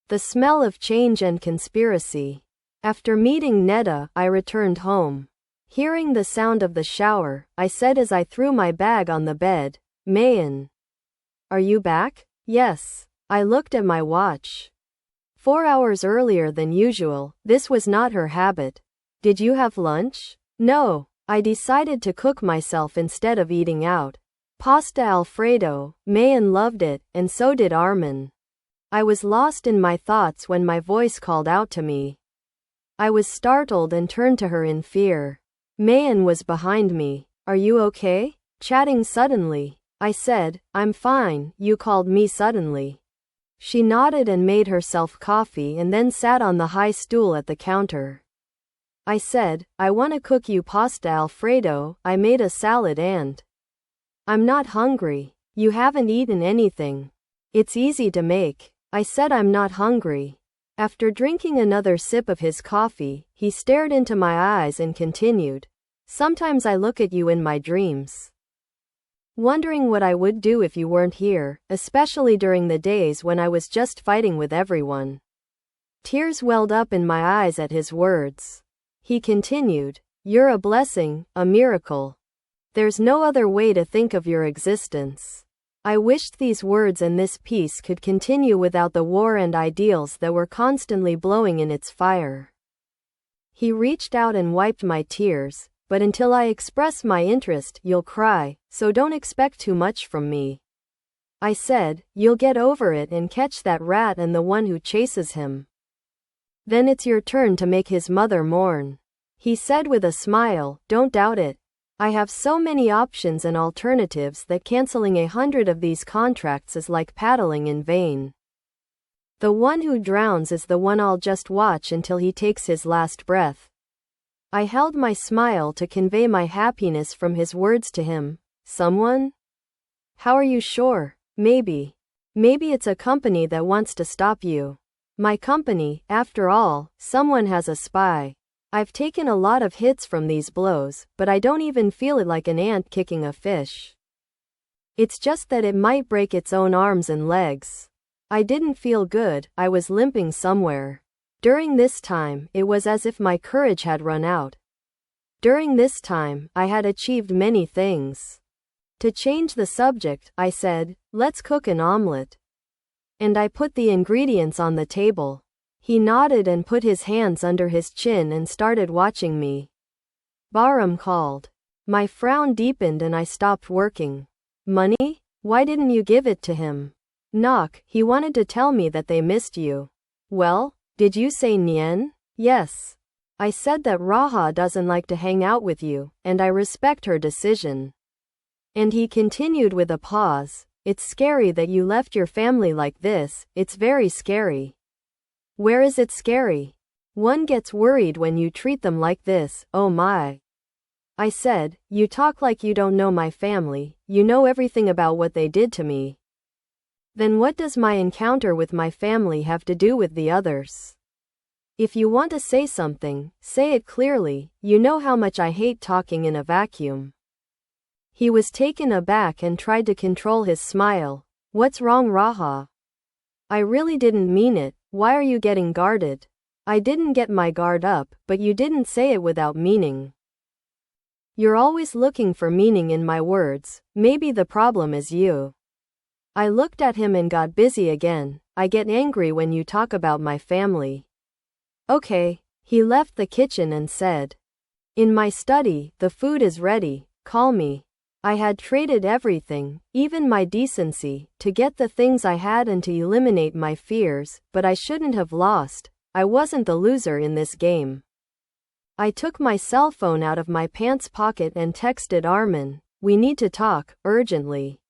The smell of change and conspiracy. After meeting Neda, I returned home. Hearing the sound of the shower, I said as I threw my bag on the bed, Mayan. Are you back? Yes. I looked at my watch. 4 hours earlier than usual. This was not her habit. Did you have lunch? No. I decided to cook myself instead of eating out. Pasta Alfredo. Mayan loved it, and so did Armin. I was lost in my thoughts when my voice called out to me. I was startled and turned to her in fear. Mayan was behind me. Are you okay? Chatting suddenly. I said, I'm fine. You called me suddenly. She nodded and made herself coffee and then sat on the high stool at the counter. I said, I want to cook you pasta Alfredo. I made a salad and I'm not hungry. You haven't eaten anything. It's easy to make. I said I'm not hungry. After drinking another sip of his coffee, he stared into my eyes and continued. Sometimes I look at you in my dreams, wondering what I would do if you weren't here, especially during the days when I was just fighting with everyone. Tears welled up in my eyes at his words. He continued, You're a blessing, a miracle. There's no other way to think of your existence. I wished these words and this peace could continue without the war and ideals that were constantly blowing in its fire. He reached out and wiped my tears, but until I express my interest, you'll cry, so don't expect too much from me. I said, you'll get over it and catch that rat and the one who chases him. Then it's your turn to make his mother mourn. He said with a smile, don't doubt it. I have so many options and alternatives that canceling 100 of these contracts is like paddling in vain. The one who drowns is the one I'll just watch until he takes his last breath. I held my smile to convey my happiness from his words to him. Someone? How are you sure? Maybe it's a company that wants to stop you. My company, after all, someone has a spy. I've taken a lot of hits from these blows, but I don't even feel it like an ant kicking a fish. It's just that it might break its own arms and legs. I didn't feel good, I was limping somewhere. During this time, it was as if my courage had run out. During this time, I had achieved many things. To change the subject, I said, let's cook an omelette. And I put the ingredients on the table. He nodded and put his hands under his chin and started watching me. Bahram called. My frown deepened and I stopped working. Money? Why didn't you give it to him? Knock, he wanted to tell me that they missed you. Well, did you say Nien? Yes. I said that Raha doesn't like to hang out with you, and I respect her decision. And he continued with a pause. It's scary that you left your family like this, it's very scary. Where is it scary? One gets worried when you treat them like this, oh my. I said, you talk like you don't know my family, you know everything about what they did to me. Then what does my encounter with my family have to do with the others? If you want to say something, say it clearly, you know how much I hate talking in a vacuum. He was taken aback and tried to control his smile. What's wrong, Raha? I really didn't mean it. Why are you getting guarded? I didn't get my guard up, but you didn't say it without meaning. You're always looking for meaning in my words, maybe the problem is you. I looked at him and got busy again. I get angry when you talk about my family. Okay. He left the kitchen and said, in my study, the food is ready, call me. I had traded everything, even my decency, to get the things I had and to eliminate my fears, but I shouldn't have lost. I wasn't the loser in this game. I took my cell phone out of my pants pocket and texted Armin, we need to talk, urgently.